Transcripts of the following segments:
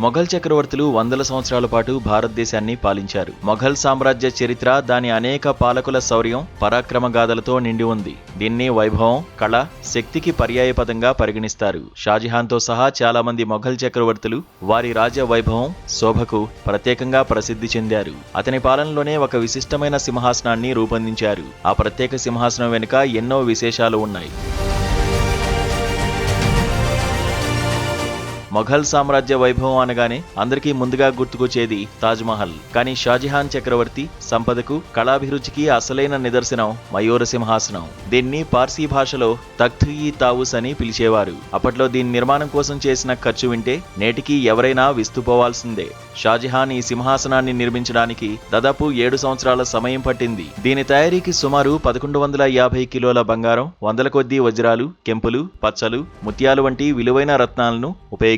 మొఘల్ చక్రవర్తులు వందల సంవత్సరాల పాటు భారతదేశాన్ని పాలించారు. మొఘల్ సామ్రాజ్య చరిత్ర దాని అనేక పాలకుల శౌర్యం, పరాక్రమ గాథలతో నిండి ఉంది. దీన్ని వైభవం, కళ, శక్తికి పర్యాయపదంగా పరిగణిస్తారు. షాజహాన్తో సహా చాలా మంది మొఘల్ చక్రవర్తులు వారి రాజ్య వైభవం, శోభకు ప్రత్యేకంగా ప్రసిద్ధి చెందారు. అతని పాలనలోనే ఒక విశిష్టమైన సింహాసనాన్ని రూపొందించారు. ఆ ప్రత్యేక సింహాసనం వెనుక ఎన్నో విశేషాలు ఉన్నాయి. మొఘల్ సామ్రాజ్య వైభవం అనగానే అందరికీ ముందుగా గుర్తుకొచ్చేది తాజ్మహల్. కానీ షాజహాన్ చక్రవర్తి సంపదకు, కళాభిరుచికి అసలైన నిదర్శనం మయూర సింహాసనం. దీన్ని పార్సీ భాషలో తఖ్త్-ఈ-తావుస్ అని పిలిచేవారు. అప్పట్లో దీని నిర్మాణం కోసం చేసిన ఖర్చు వింటే నేటికి ఎవరైనా విస్తుపోవాల్సిందే. షాజహాన్ ఈ సింహాసనాన్ని నిర్మించడానికి దాదాపు 7 సంవత్సరాల సమయం పట్టింది. దీని తయారీకి సుమారు 1150 కిలోల బంగారం, వందల కొద్దీ వజ్రాలు, కెంపులు, పచ్చలు, ముత్యాలు వంటి విలువైన రత్నాలను ఉపయోగించారు.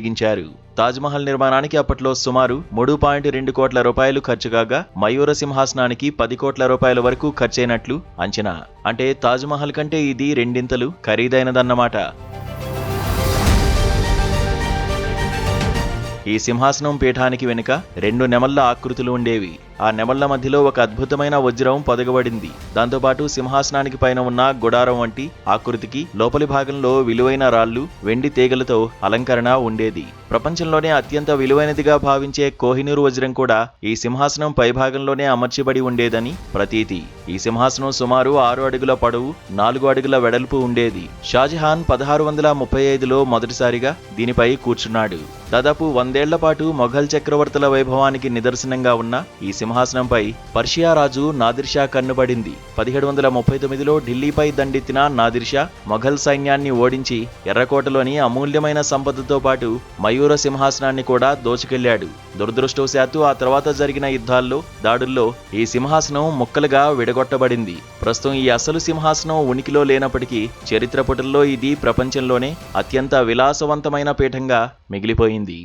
తాజ్మహల్ నిర్మాణానికి అప్పట్లో సుమారు 3.2 కోట్ల రూపాయలు ఖర్చు కాగా మయూర సింహాసనానికి 10 కోట్ల రూపాయల వరకు ఖర్చైనట్లు అంచనా. అంటే తాజ్మహల్ కంటే ఇది రెండింతలు ఖరీదైనదన్నమాట. ఈ సింహాసనం పీఠానికి వెనుక 2 నెమళ్ల ఆకృతులు ఉండేవి. ఆ నెమళ్ల మధ్యలో ఒక అద్భుతమైన వజ్రం పొదగబడింది. దాంతోపాటు సింహాసనానికి పైన ఉన్న గుడారం వంటి ఆకృతికి లోపలి భాగంలో విలువైన రాళ్లు, వెండి తీగలతో అలంకరణ ఉండేది. ప్రపంచంలోనే అత్యంత విలువైనదిగా భావించే కోహినూర్ వజ్రం కూడా ఈ సింహాసనం పైభాగంలోనే అమర్చబడి ఉండేదని ప్రతీతి. ఈ సింహాసనం సుమారు 6 అడుగుల పొడవు, 4 అడుగుల వెడల్పు ఉండేది. షాజహాన్ 1635లో మొదటిసారిగా దీనిపై కూర్చున్నాడు. దాదాపు 100 ఏళ్ల పాటు మొఘల్ చక్రవర్తుల వైభవానికి నిదర్శనంగా ఉన్న ఈ సింహాసనంపై పర్షియా రాజు నాదిర్షా కన్నుపడింది. 1739లో ఢిల్లీపై దండెత్తిన నాదిర్షా మొఘల్ సైన్యాన్ని ఓడించి ఎర్రకోటలోని అమూల్యమైన సంపదతో పాటు మయూర సింహాసనాన్ని కూడా దోచుకెళ్లాడు. దురదృష్టవశాత్తు ఆ తర్వాత జరిగిన యుద్ధాల్లో, దాడుల్లో ఈ సింహాసనం ముక్కలుగా విడగొట్టబడింది. ప్రస్తుతం ఈ అసలు సింహాసనం ఉనికిలో లేనప్పటికీ చరిత్ర పుటల్లో ఇది ప్రపంచంలోనే అత్యంత విలాసవంతమైన పీఠంగా మిగిలిపోయింది.